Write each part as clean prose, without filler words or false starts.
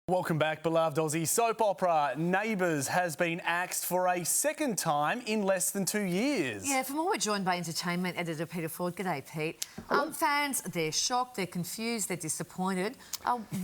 Welcome back, beloved Aussie soap opera. Neighbours has been axed for a second time in less than 2 years. Yeah, for more, we're joined by entertainment editor Peter Ford. G'day, Pete. Fans, they're shocked, they're confused, they're disappointed.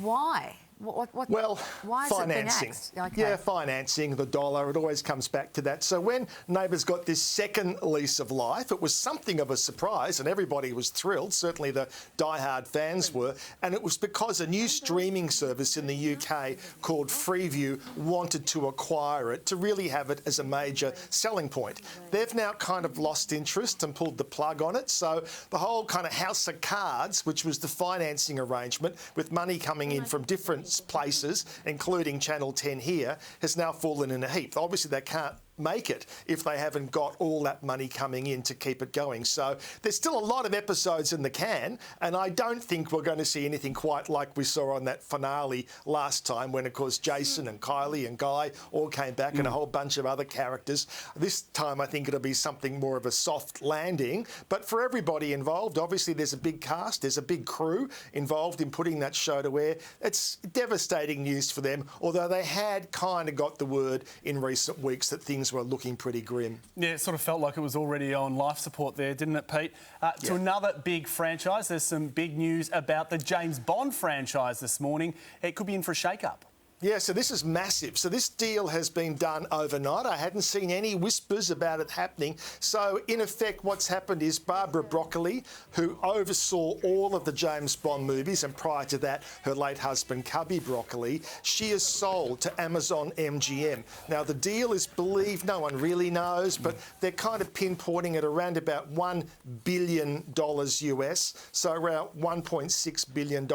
Why? Why has financing. It been axed? Okay. Yeah, financing, the dollar, it always comes back to that. So when Neighbours got this second lease of life, it was something of a surprise and everybody was thrilled, certainly the diehard fans were, and it was because a new streaming service in the UK called Freeview wanted to acquire it to really have it as a major selling point. They've now kind of lost interest and pulled the plug on it, so the whole kind of house of cards, which was the financing arrangement with money coming in from different places, including Channel 10 here, has now fallen in a heap. Obviously, they can't make it if they haven't got all that money coming in to keep it going. So there's still a lot of episodes in the can, and I don't think we're going to see anything quite like we saw on that finale last time when, of course, Jason and Kylie and Guy all came back and a whole bunch of other characters. This time I think it'll be something more of a soft landing, but for everybody involved, obviously there's a big cast, there's a big crew involved in putting that show to air. It's devastating news for them, although they had kind of got the word in recent weeks that things were looking pretty grim. Yeah, it sort of felt like it was already on life support there, didn't it, Pete? To another big franchise, there's some big news about the James Bond franchise this morning. It could be in for a shake-up. Yeah, so this is massive. So this deal has been done overnight. I hadn't seen any whispers about it happening. So in effect, what's happened is Barbara Broccoli, who oversaw all of the James Bond movies, and prior to that, her late husband, Cubby Broccoli, she is sold to Amazon MGM. Now, the deal is believed, no one really knows, but they're kind of pinpointing it around about $1 billion US, so around $1.6 billion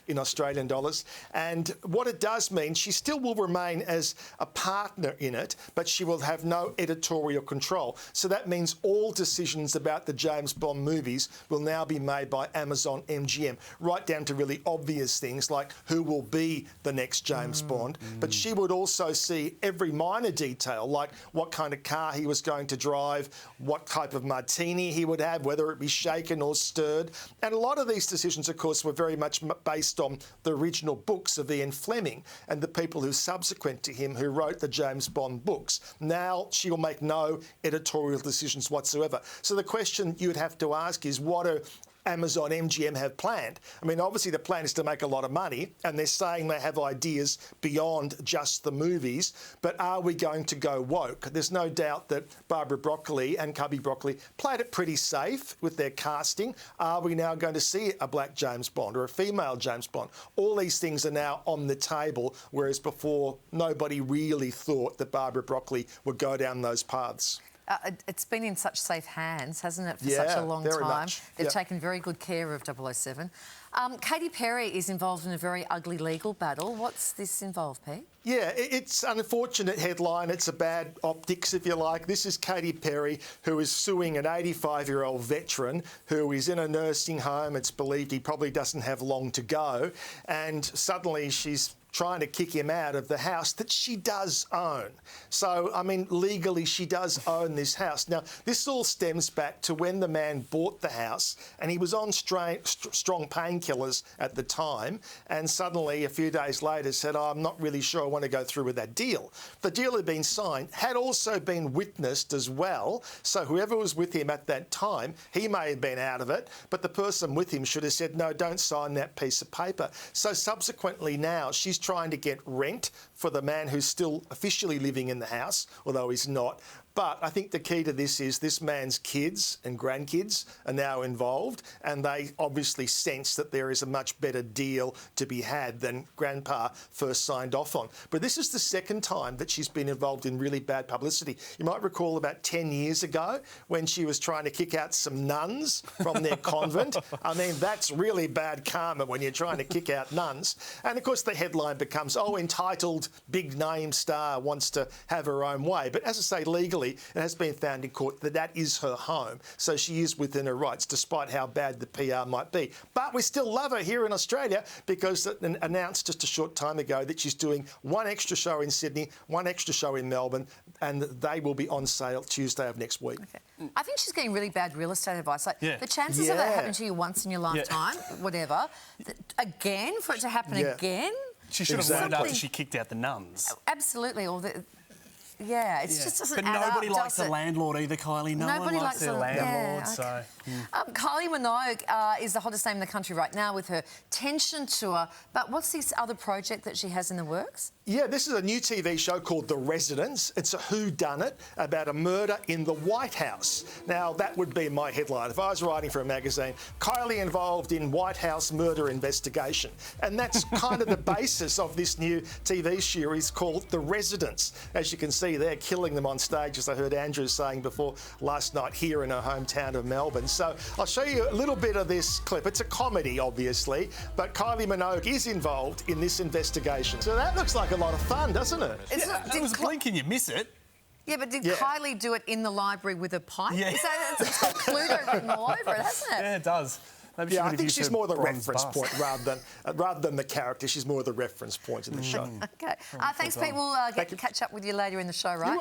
in Australian dollars. And what it does mean, she still will remain as a partner in it, but she will have no editorial control. So that means all decisions about the James Bond movies will now be made by Amazon MGM, right down to really obvious things like who will be the next James Bond. But she would also see every minor detail, like what kind of car he was going to drive, what type of martini he would have, whether it be shaken or stirred. And a lot of these decisions, of course, were very much based on the original books of Ian Fleming and the people who subsequent to him who wrote the James Bond books. Now she will make no editorial decisions whatsoever. So the question you would have to ask is, what are Amazon MGM have planned? I mean, obviously the plan is to make a lot of money, and they're saying they have ideas beyond just the movies, but are we going to go woke? There's no doubt that Barbara Broccoli and Cubby Broccoli played it pretty safe with their casting. Are we now going to see a black James Bond or a female James Bond? All these things are now on the table, whereas before nobody really thought that Barbara Broccoli would go down those paths. It's been in such safe hands, hasn't it, for such a long time? Much. They've taken very good care of 007. Katy Perry is involved in a very ugly legal battle. What's this involved, Pete? Yeah, it's an unfortunate headline. It's a bad optics, if you like. This is Katy Perry, who is suing an 85-year-old veteran who is in a nursing home. It's believed he probably doesn't have long to go. And suddenly she's trying to kick him out of the house that she does own. So, I mean, legally she does own this house. Now, this all stems back to when the man bought the house and he was on strong painkillers at the time, and suddenly a few days later said, oh, I'm not really sure I want to go through with that deal. The deal had been signed, had also been witnessed as well, so whoever was with him at that time, he may have been out of it, but the person with him should have said, no, don't sign that piece of paper. So subsequently now, she's trying to get rent for the man who's still officially living in the house, although he's not. But I think the key to this is this man's kids and grandkids are now involved, and they obviously sense that there is a much better deal to be had than Grandpa first signed off on. But this is the second time that she's been involved in really bad publicity. You might recall about 10 years ago when she was trying to kick out some nuns from their convent. I mean, that's really bad karma when you're trying to kick out nuns. And of course the headline becomes, oh, entitled big name star wants to have her own way. But as I say, legally, it has been found in court that that is her home. So she is within her rights, despite how bad the PR might be. But we still love her here in Australia because it announced just a short time ago that she's doing one extra show in Sydney, one extra show in Melbourne, and they will be on sale Tuesday of next week. Okay. I think she's getting really bad real estate advice. Like, the chances of that happening to you once in your lifetime, whatever, again, for it to happen again... She should have learned after she kicked out the nuns. Absolutely. Yeah, it's just doesn't But add nobody up, likes does a it? landlord either, Kylie. No Nobody one likes their landlord, okay. so... Kylie Minogue is the hottest name in the country right now with her Tension tour. But what's this other project that she has in the works? Yeah, this is a new TV show called The Residents. It's a whodunit about a murder in the White House. Now, that would be my headline. If I was writing for a magazine, Kylie involved in White House murder investigation. And that's kind of the basis of this new TV series called The Residents. As you can see, they're killing them on stage, as I heard Andrew saying before last night here in her hometown of Melbourne. So I'll show you a little bit of this clip. It's a comedy, obviously, but Kylie Minogue is involved in this investigation. So that looks like a lot of fun, doesn't it? It was blink and you miss it. Yeah, but did Kylie do it in the library with a pipe? Yeah. It's got Cluedo written all over it, hasn't it? Yeah, it does. Maybe I think she's more the reference point rather than the character. She's more the reference point in the show. Okay. Thanks, Pete. We'll catch up with you later in the show, right?